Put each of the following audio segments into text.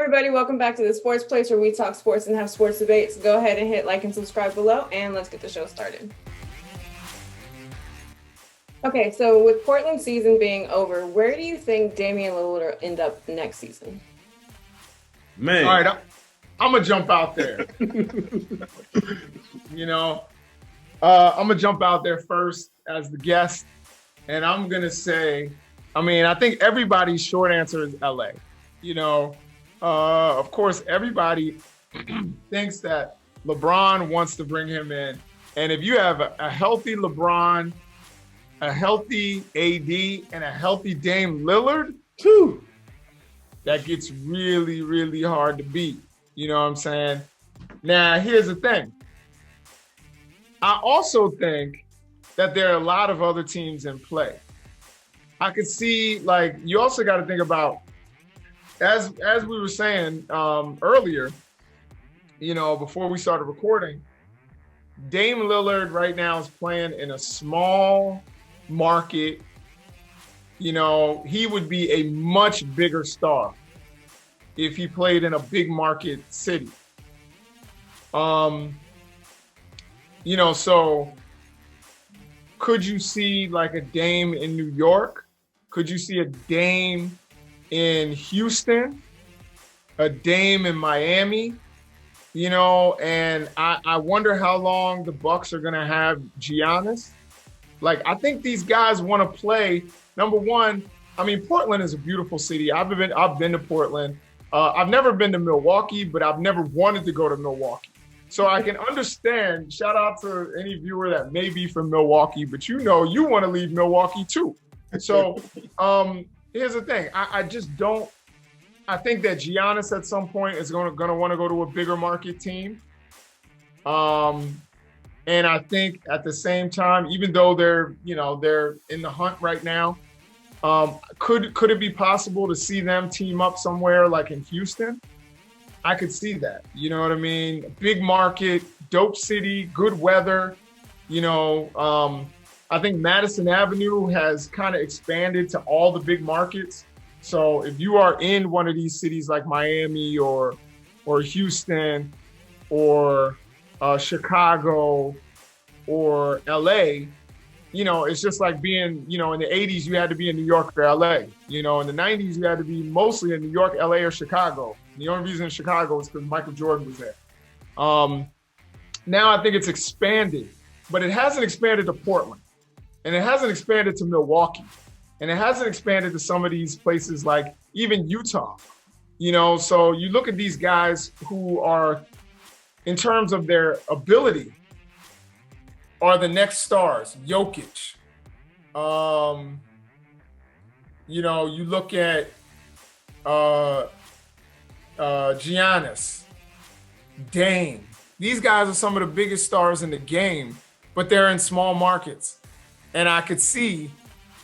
everybody. Welcome back to the Sports Place where we talk sports and have sports debates. Go ahead and hit like and subscribe below, and let's get the show started. Okay, so with Portland season being over, where do you think Damian Lillard will end up next season? Man. All right, I'm going to jump out there. I'm going to jump out there first as the guest, and I'm going to say, I think everybody's short answer is LA. Of course, everybody thinks that LeBron wants to bring him in. And if you have a healthy LeBron, a healthy AD, and a healthy Dame Lillard, too, that gets really, really hard to beat. You know what I'm saying? Now, here's the thing. I also think that there are a lot of other teams in play. I could see, you also got to think about, as we were saying earlier, before we started recording, Dame Lillard right now is playing in a small market. He would be a much bigger star if he played in a big market city. So could you see like a Dame in New York? Could you see a Dame in Houston? A Dame in Miami? And I wonder how long the Bucks are gonna have Giannis. I think these guys want to play. Number one, Portland is a beautiful city. I've been to Portland. I've never been to Milwaukee, but I've never wanted to go to Milwaukee. So I can understand. Shout out to any viewer that may be from Milwaukee, but you want to leave Milwaukee too. So here's the thing. I just don't. I think that Giannis at some point is going to want to go to a bigger market team. And I think at the same time, even though they're in the hunt right now, could it be possible to see them team up somewhere like in Houston? I could see that. You know what I mean? Big market, dope city, good weather. I think Madison Avenue has kind of expanded to all the big markets. So if you are in one of these cities like Miami or Houston or Chicago or LA, it's just like being, in the 80s, you had to be in New York or LA. In the 90s, you had to be mostly in New York, LA, or Chicago. The only reason Chicago is because Michael Jordan was there. Now I think it's expanded, but it hasn't expanded to Portland, and it hasn't expanded to Milwaukee, and it hasn't expanded to some of these places like even Utah. So you look at these guys who are, in terms of their ability, are the next stars. Jokic. You look at Giannis, Dame. These guys are some of the biggest stars in the game, but they're in small markets. And I could see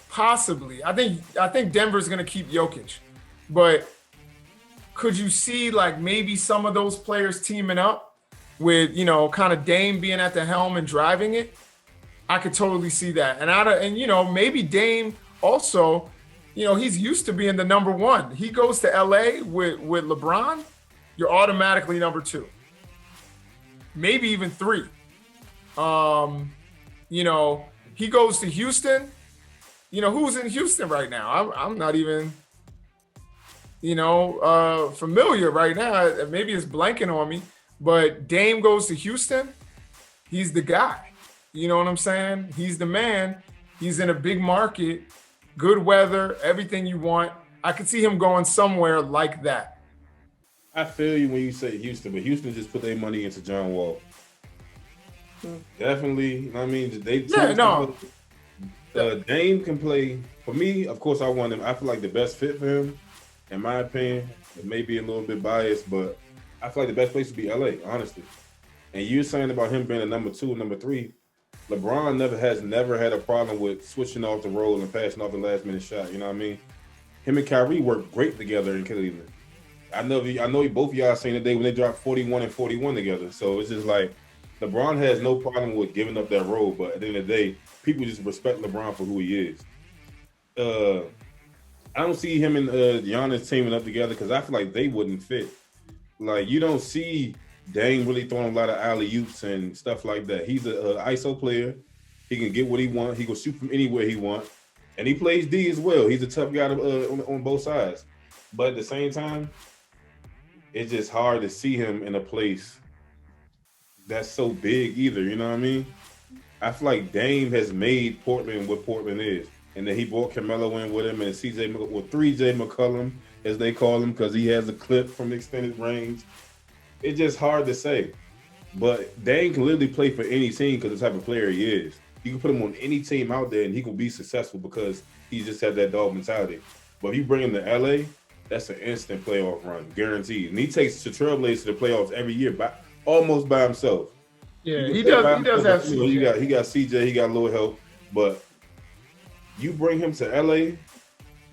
possibly, I think Denver's going to keep Jokic, but could you see maybe some of those players teaming up with, kind of Dame being at the helm and driving it? I could totally see that. And maybe Dame also, he's used to being the number one. He goes to LA with LeBron, you're automatically number two. Maybe even three. He goes to Houston. Who's in Houston right now? I'm not even, familiar right now. Maybe it's blanking on me. But Dame goes to Houston, he's the guy. You know what I'm saying? He's the man. He's in a big market, good weather, everything you want. I could see him going somewhere like that. I feel you when you say Houston, but Houston just put their money into John Wall. Definitely. Dame can play. For me, of course, I want him. I feel like the best fit for him, in my opinion, it may be a little bit biased, but I feel like the best place to be LA, honestly. And you're saying about him being a number two, number three. LeBron never had a problem with switching off the roll and passing off the last minute shot. You know what I mean? Him and Kyrie work great together in Cleveland. I know both of y'all seen the day when they dropped 41 and 41 together. So it's just like LeBron has no problem with giving up that role, but at the end of the day, people just respect LeBron for who he is. I don't see him and Giannis teaming up together because I feel like they wouldn't fit. Like you don't see Dame really throwing a lot of alley oops and stuff like that. He's a ISO player. He can get what he wants. He can shoot from anywhere he wants, and he plays D as well. He's a tough guy on both sides. But at the same time, it's just hard to see him in a place that's so big either. You know what I mean? I feel like Dame has made Portland what Portland is. And then he brought Carmelo in with him and 3J McCollum, as they call him, because he has a clip from extended range. It's just hard to say. But Dame can literally play for any team because the type of player he is. You can put him on any team out there and he can be successful because he just has that dog mentality. But if you bring him to LA, that's an instant playoff run, guaranteed. And he takes the Trailblazers to the playoffs every year, almost by himself. Yeah, he does have CJ. He got CJ, he got a little help, but you bring him to LA,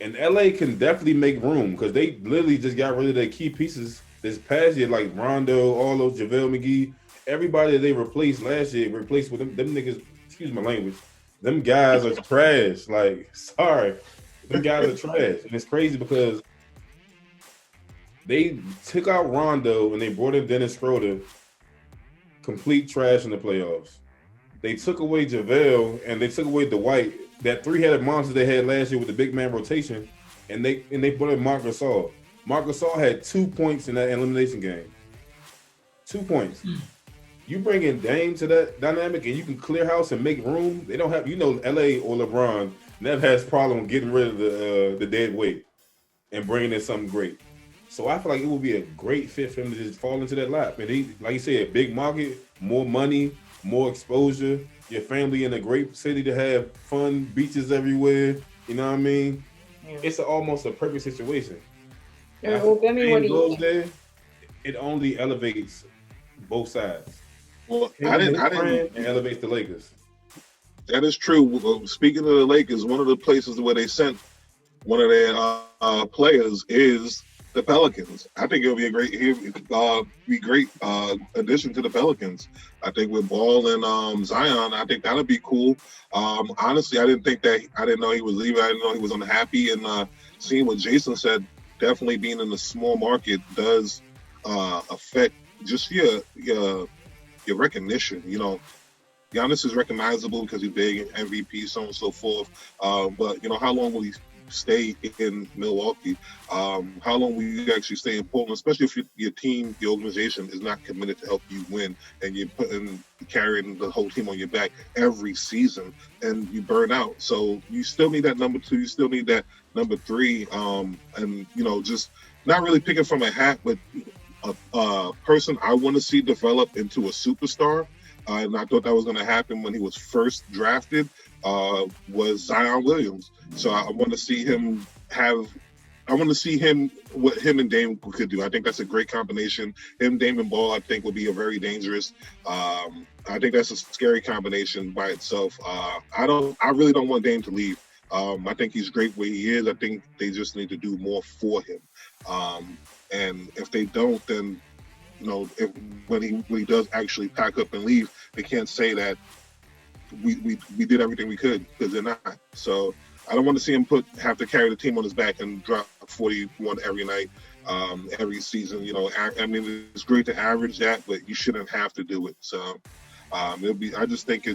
and LA can definitely make room because they literally just got rid of their key pieces this past year, like Rondo, all those JaVale McGee, everybody that they replaced last year, replaced with them niggas, excuse my language, them guys are trash. Like, sorry, them guys are trash. And it's crazy because they took out Rondo and they brought in Dennis Schroeder, complete trash in the playoffs. They took away JaVale and they took away Dwight, that three-headed monster they had last year with the big man rotation, and they brought in Marc Gasol. Marc Gasol had 2 points in that elimination game. 2 points. You bring in Dame to that dynamic and you can clear house and make room. They don't have, LA or LeBron never has problem getting rid of the dead weight and bringing in something great. So I feel like it would be a great fit for him to just fall into that lap. And he, like you said, big market, more money, more exposure, your family in a great city to have fun, beaches everywhere. You know what I mean? Yeah. It's almost a perfect situation. Yeah, well, Demi, what do you think? There, it only elevates both sides. Well, I didn't. And elevates the Lakers. That is true. Speaking of the Lakers, one of the places where they sent one of their players is the Pelicans. I think it'll be a great addition to the Pelicans. I think with Ball and Zion, I think that'll be cool. Honestly, I didn't know he was leaving. I didn't know he was unhappy. And seeing what Jason said, definitely being in a small market does affect just your recognition. Giannis is recognizable because he's big, MVP, so on and so forth. But how long will he stay in Milwaukee? How long will you actually stay in Portland, especially if your team, the organization is not committed to help you win and you're carrying the whole team on your back every season and you burn out. So you still need that number 2, you still need that number 3, and just not really picking from a hat, but a person I want to see develop into a superstar. And I thought that was going to happen when he was first drafted, was Zion Williams. So I want to see him what him and Dame could do. I think that's a great combination. Him, Dame, and Ball, I think, would be a very dangerous. I think that's a scary combination by itself. I really don't want Dame to leave. I think he's great where he is. I think they just need to do more for him. And if they don't, then when he does actually pack up and leave, they can't say that we did everything we could, because they're not. So I don't want to see him have to carry the team on his back and drop 41 every night, every season. I mean, it's great to average that, but you shouldn't have to do it. So I just think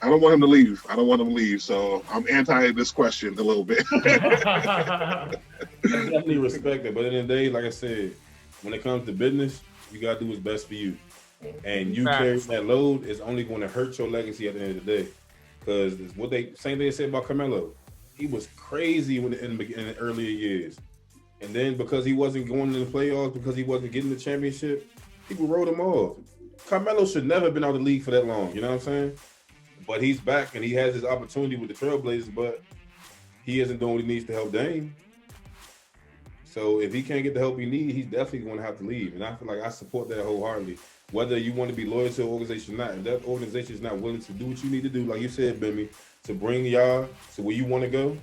I don't want him to leave. So I'm anti this question a little bit. I definitely respect it, but in the day, like I said, when it comes to business, you gotta do what's best for you. And you carrying that load is only going to hurt your legacy at the end of the day. Because same thing they said about Carmelo. He was crazy in the earlier years. And then because he wasn't going to the playoffs, because he wasn't getting the championship, people wrote him off. Carmelo should never have been out of the league for that long, you know what I'm saying? But he's back and he has his opportunity with the Trailblazers, but he isn't doing what he needs to help Dame. So if he can't get the help he needs, he's definitely going to have to leave. And I feel like I support that wholeheartedly. Whether you want to be loyal to an organization or not, if that organization is not willing to do what you need to do, like you said, Bimmy, to bring y'all to where you want to go,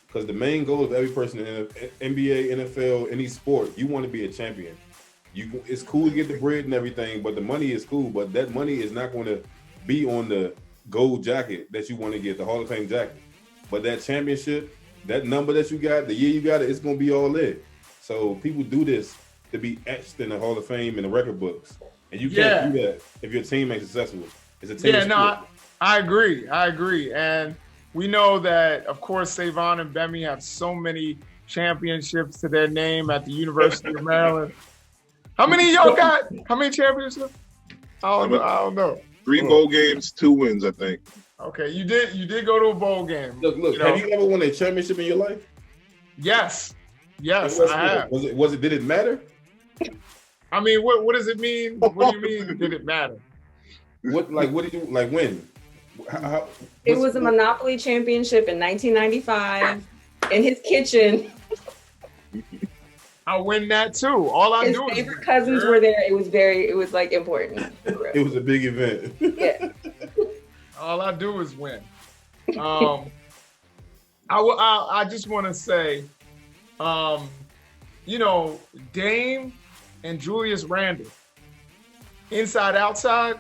because the main goal of every person in NBA, NFL, any sport, you want to be a champion. It's cool to get the bread and everything, but the money is cool, but that money is not going to be on the gold jacket that you want to get, the Hall of Fame jacket. But that championship that number that you got, the year you got it, it's gonna be all it. So people do this to be etched in the Hall of Fame and the record books, and you can't do that if your team ain't successful. It's a team. Yeah, no, I agree. And we know that, of course, Savon and Bemi have so many championships to their name at the University of Maryland. How many of y'all got? How many championships? I don't know. 3 bowl games, 2 wins, I think. Okay, you did go to a bowl game. Look. Have you ever won a championship in your life? Yes, I have. Was it? Did it matter? I mean, what does it mean? What do you mean? Did it matter? What did you like win? It was a Monopoly championship in 1995 in his kitchen. I win that too. All I His do is favorite cousins were there. It was like important. It was a big event. Yeah. All I do is win. I just want to say, Dame and Julius Randle, inside outside,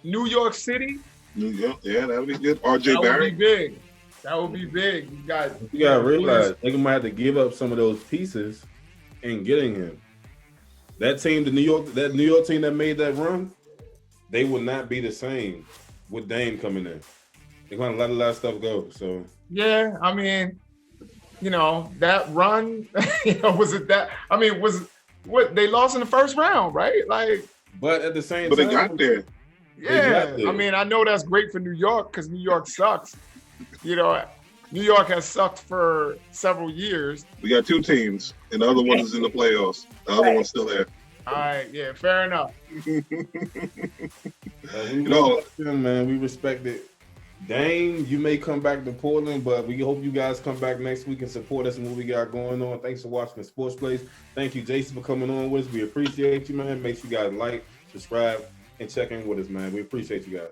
New York City. New York, yeah, that would be good. RJ Barrett. That would be big. That would be big. You gotta realize they might have to give up some of those pieces in getting him. That team, New York team that made that run, they will not be the same with Dame coming in. They're gonna let a lot of stuff go. So yeah, I mean, that run, was it that? I mean, was what they lost in the first round, right? Like, but at the same time, they got there. Yeah, I mean, I know that's great for New York because New York sucks. New York has sucked for several years. We got 2 teams, and the other one is in the playoffs. The other one's still there. All right, yeah, fair enough. Man, we respect it. Dame, you may come back to Portland, but we hope you guys come back next week and support us and what we got going on. Thanks for watching the Sports Place. Thank you, Jason, for coming on with us. We appreciate you, man. Make sure you guys like, subscribe, and check in with us, man. We appreciate you guys.